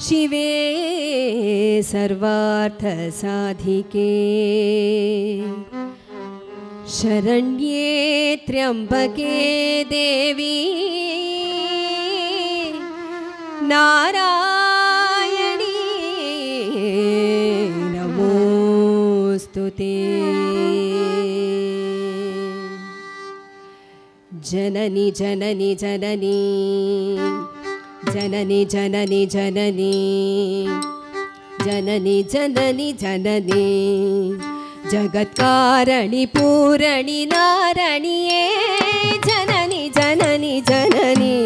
शिवे सर्वार्थसाधिके शरण्ये त्र्यंबके देवी नारायणी नमोस्तुते। जननी जननी जननी जननी जननी जननी जननी जननी जननी जगत्कारणि पूरणि नारणिये जननी जननी जननी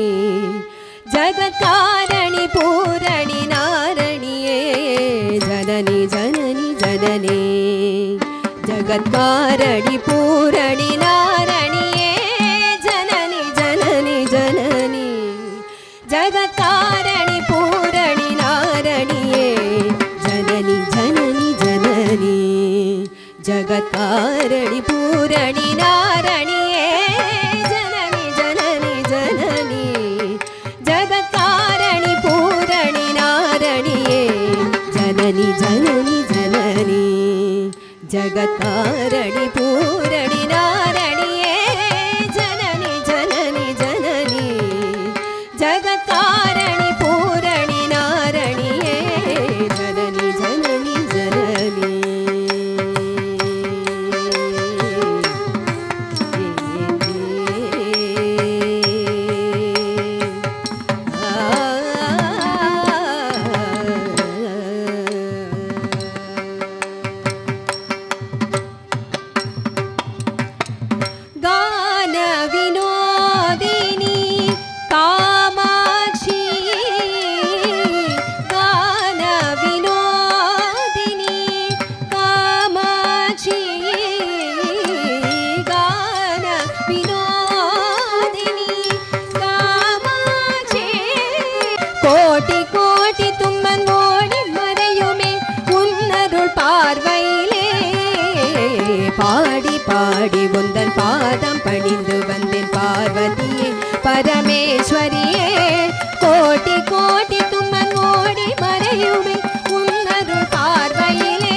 जगत्कारणि पूरणि नारणिये जननी जननी जननी जगत्कारणि पूरणि नारणिये जननी जननी जननी जगत्कारणि पूरणि नारणिये जननी जननी जननी जगत्कारणि पूरणि नारणिये जननी जननी जननी जगत्कारणि पूरणि नारणिये जननी जननी जननी जगत्कारणि पूरणि नारणिये जननी जननी जननी जगत्कारणि पूरणि नारणिये जननी जननी जननी கோட்டி கோட்டி தும்மன் ஓடி மறையுமே உன்னருள் பார்வையிலே பாடி பாடி உந்தன் பாதம் பணிந்து வந்தேன் பார்வதியே பரமேஸ்வரியே கோட்டி கோட்டி தும்மன் ஓடி மறையுமே உன்னருள் பார்வையிலே